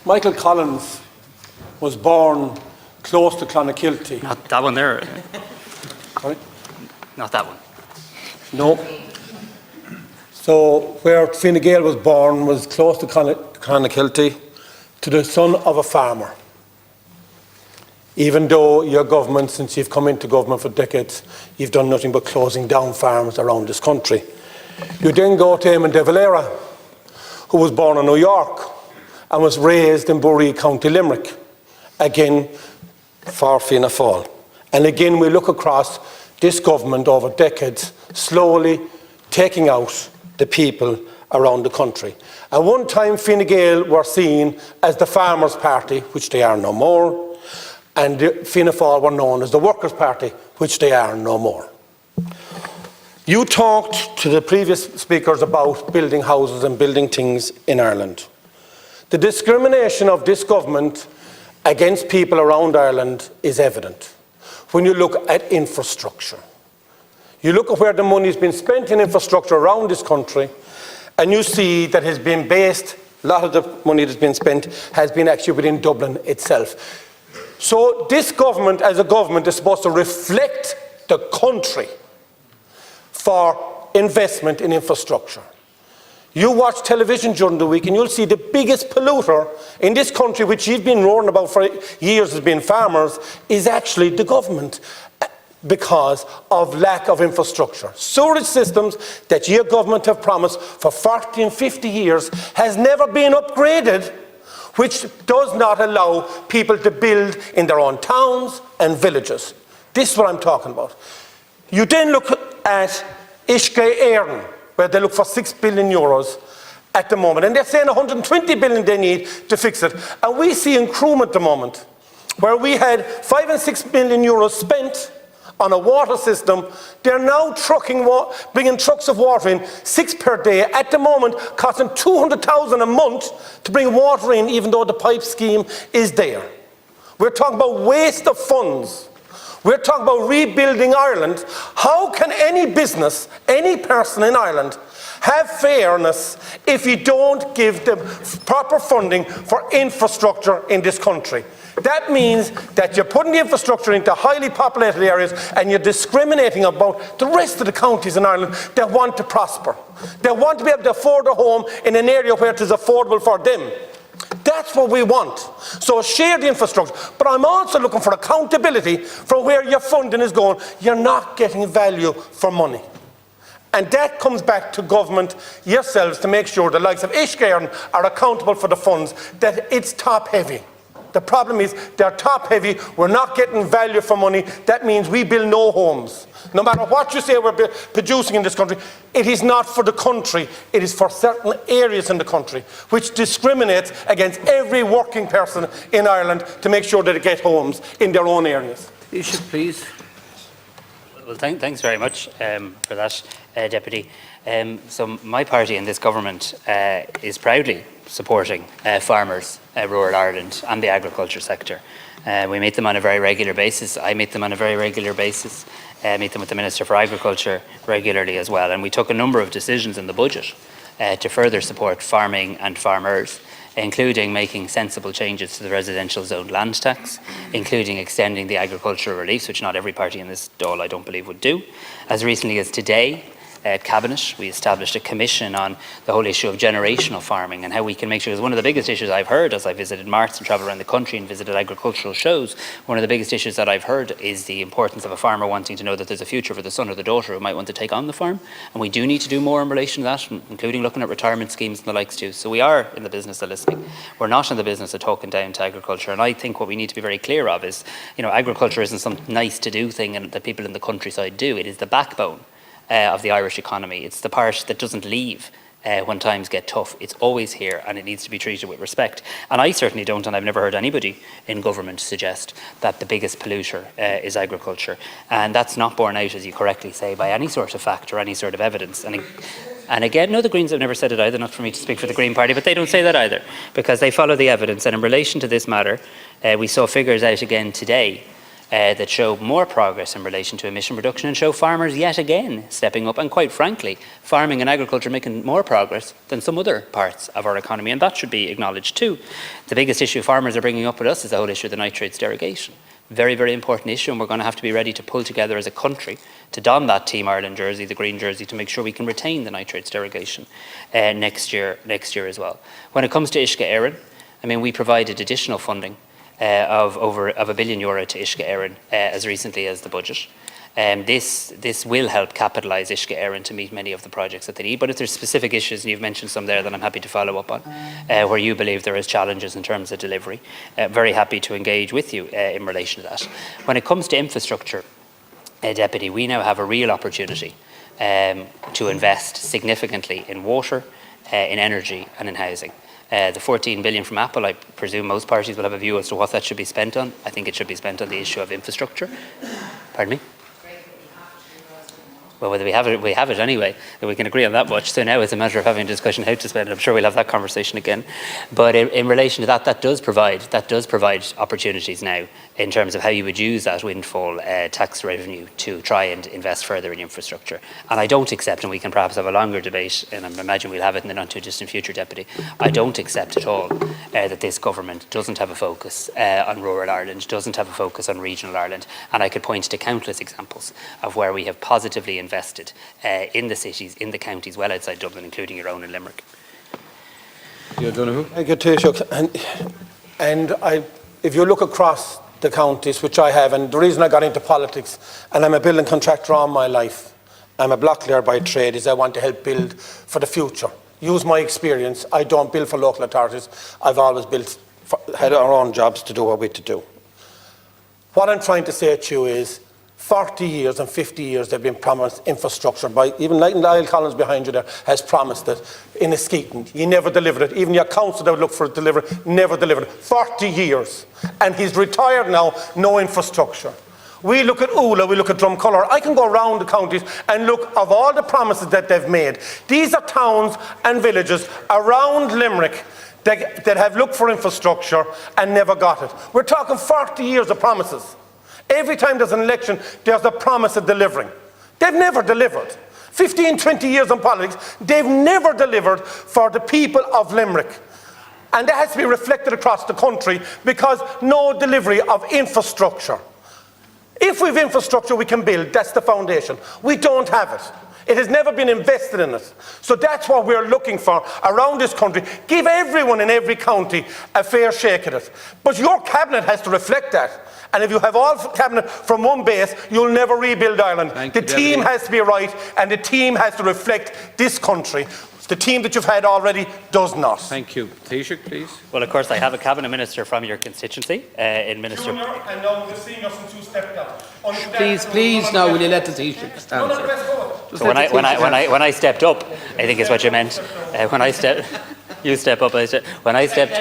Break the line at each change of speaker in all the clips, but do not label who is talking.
Michael Collins was born close to Clonakilty.
Not that one there.
Sorry?
Not that one.
No. So where Fine Gael was born was close to Clonakilty, to the son of a farmer. Even though your government, since you've come into government for decades, you've done nothing but closing down farms around this country. You then go to Eamon de Valera, who was born in New York and was raised in Buree, County Limerick, again for Fianna Fáil. And again, we look across this government over decades, slowly taking out the people around the country. At one time, Fine Gael were seen as the Farmers' Party, which they are no more, and Fianna Fáil were known as the Workers' Party, which they are no more. You talked to the previous speakers about building houses and building things in Ireland. The discrimination of this government against people around Ireland is evident when you look at infrastructure. You look at where the money has been spent in infrastructure around this country, and you see that has been based, a lot of the money that's been spent has been actually within Dublin itself. So this government, as a government, is supposed to reflect the country for investment in infrastructure. You watch television during the week and you'll see the biggest polluter in this country, which you've been roaring about for years as being farmers, is actually the government because of lack of infrastructure. Sewerage systems that your government have promised for 40 and 50 years has never been upgraded, which does not allow people to build in their own towns and villages. This is what I'm talking about. You then look at Uisce Éireann, where they look for €6 billion at the moment, and they're saying 120 billion they need to fix it. And we see in Croom at the moment, where we had €5 and €6 million spent on a water system, they're now bringing trucks of water in, 6 per day, at the moment costing 200,000 a month to bring water in, even though the pipe scheme is there. We're talking about waste of funds. We're talking about rebuilding Ireland. How can any business, any person in Ireland, have fairness if you don't give them proper funding for infrastructure in this country? That means that you're putting the infrastructure into highly populated areas and you're discriminating about the rest of the counties in Ireland that want to prosper. They want to be able to afford a home in an area where it is affordable for them. That's what we want. So share the infrastructure. But I'm also looking for accountability for where your funding is going. You're not getting value for money. And that comes back to government yourselves to make sure the likes of Uisce Éireann are accountable for the funds, that it's top heavy. The problem is they're top heavy, we're not getting value for money. That means we build no homes. No matter what you say we're producing in this country, it is not for the country, it is for certain areas in the country, which discriminates against every working person in Ireland to make sure that they get homes in their own areas.
You should please. Well, thanks very much for that, Deputy. So my party in this government is proudly supporting farmers, rural Ireland and the agriculture sector. We meet them on a very regular basis. I meet them on a very regular basis. Meet them with the Minister for Agriculture regularly as well. And we took a number of decisions in the budget to further support farming and farmers, including making sensible changes to the residential zoned land tax, including extending the agricultural reliefs, which not every party in this Dáil, I don't believe, would do. As recently as today, at Cabinet, we established a commission on the whole issue of generational farming and how we can make sure, because one of the biggest issues I've heard as I visited marts and travelled around the country and visited agricultural shows, one of the biggest issues that I've heard is the importance of a farmer wanting to know that there's a future for the son or the daughter who might want to take on the farm. And we do need to do more in relation to that, including looking at retirement schemes and the likes too. So we are in the business of listening. We're not in the business of talking down to agriculture. And I think what we need to be very clear of is, agriculture isn't some nice to do thing that people in the countryside do. It is the backbone of the Irish economy. It's the part that doesn't leave when times get tough. It's always here and it needs to be treated with respect. And I certainly don't, and I've never heard anybody in government suggest that the biggest polluter is agriculture. And that's not borne out, as you correctly say, by any sort of fact or any sort of evidence. And again, no, the Greens have never said it either, not for me to speak for the Green Party, but they don't say that either, because they follow the evidence. And in relation to this matter, we saw figures out again today that show more progress in relation to emission reduction and show farmers yet again stepping up, and quite frankly, farming and agriculture making more progress than some other parts of our economy, and that should be acknowledged too. The biggest issue farmers are bringing up with us is the whole issue of the nitrates derogation. Very, very important issue, and we're going to have to be ready to pull together as a country to don that Team Ireland jersey, the green jersey, to make sure we can retain the nitrates derogation next year as well. When it comes to Uisce Éireann, I mean, we provided additional funding of €1 billion to Uisce Éireann as recently as the budget. This will help capitalise Uisce Éireann to meet many of the projects that they need. But if there's specific issues, and you've mentioned some there that I'm happy to follow up on, where you believe there is challenges in terms of delivery, very happy to engage with you in relation to that. When it comes to infrastructure, Deputy, we now have a real opportunity to invest significantly in water, in energy and in housing. The 14 billion from Apple, I presume most parties will have a view as to what that should be spent on. I think it should be spent on the issue of infrastructure. Pardon me? Well, whether we have it anyway. We can agree on that much. So now it's a matter of having a discussion how to spend it. I'm sure we'll have that conversation again. But in relation to that, that does provide opportunities now in terms of how you would use that windfall tax revenue to try and invest further in infrastructure. And I don't accept, and we can perhaps have a longer debate, and I imagine we'll have it in the not too distant future, Deputy. I don't accept at all that this government doesn't have a focus on rural Ireland, doesn't have a focus on regional Ireland. And I could point to countless examples of where we have positively invested in the cities, in the counties, well outside Dublin, including your own in Limerick.
Thank you, Taoiseach. And if you look across the counties, which I have, and the reason I got into politics, and I'm a building contractor all my life, I'm a block layer by trade, is I want to help build for the future. Use my experience. I don't build for local authorities. I've always had our own jobs to do what we to do. What I'm trying to say to you is, 40 years and 50 years they've been promised infrastructure by, even like Niall Collins behind you there has promised it in Askeaton. He never delivered it. Even your council that would look for it delivered, never delivered it. 40 years. And he's retired now, no infrastructure. We look at Oola, we look at Drumcolor. I can go around the counties and look of all the promises that they've made. These are towns and villages around Limerick that have looked for infrastructure and never got it. We're talking 40 years of promises. Every time there's an election, there's a promise of delivering. They've never delivered. 15, 20 years in politics, they've never delivered for the people of Limerick. And that has to be reflected across the country, because no delivery of infrastructure. If we have infrastructure we can build, that's the foundation. We don't have it. It has never been invested in it. So that's what we're looking for around this country. Give everyone in every county a fair shake at it. But your cabinet has to reflect that. And if you have all cabinet from one base, you'll never rebuild Ireland. The team has to be right, and the team has to reflect this country. The team that you've had already does not.
Thank you. Taoiseach, please.
Well, of course, I have a cabinet minister from your constituency, in Minister.
Junior, and now the senior since you stepped down.
Please, now will you let the Taoiseach stand?
So when I stepped up, I think is what you meant. You step up. When I stepped.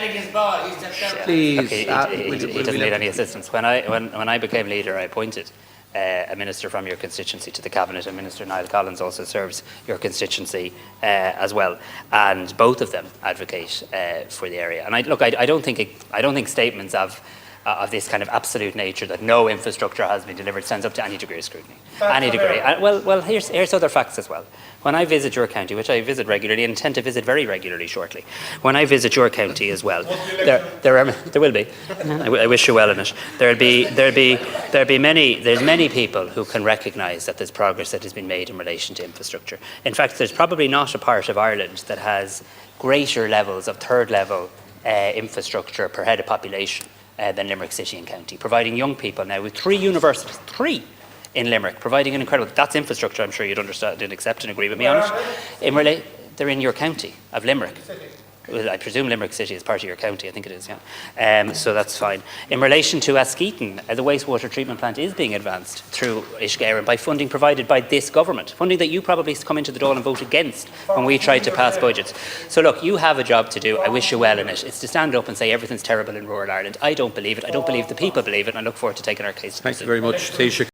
Please.
Okay, he doesn't need any assistance. When I became leader, I appointed a minister from your constituency to the cabinet, and Minister Niall Collins also serves your constituency as well, and both of them advocate for the area. And I don't think statements of this kind of absolute nature that no infrastructure has been delivered stands up to any degree of scrutiny. Any degree. Well, here's other facts as well. When I visit your county, which I visit regularly and intend to visit very regularly shortly, when I visit your county as well, there will be. I wish you well in it. There's many people who can recognise that there's progress that has been made in relation to infrastructure. In fact, there's probably not a part of Ireland that has greater levels of third level infrastructure per head of population than Limerick City and County, providing young people now with 3 universities, 3 in Limerick, providing an incredible, that's infrastructure. I'm sure you'd understand, did accept and agree with me on it. They're in your county of Limerick. Well, I presume Limerick City is part of your county, I think it is, yeah. So that's fine. In relation to Askeaton, the wastewater treatment plant is being advanced through Uisce Éireann by funding provided by this government, funding that you probably come into the Dáil and vote against when we tried to pass budgets. So look, you have a job to do. I wish you well in it. It's to stand up and say everything's terrible in rural Ireland. I don't believe it. I don't believe the people believe it, and I look forward to taking our case.
Thank you very much, Taoiseach.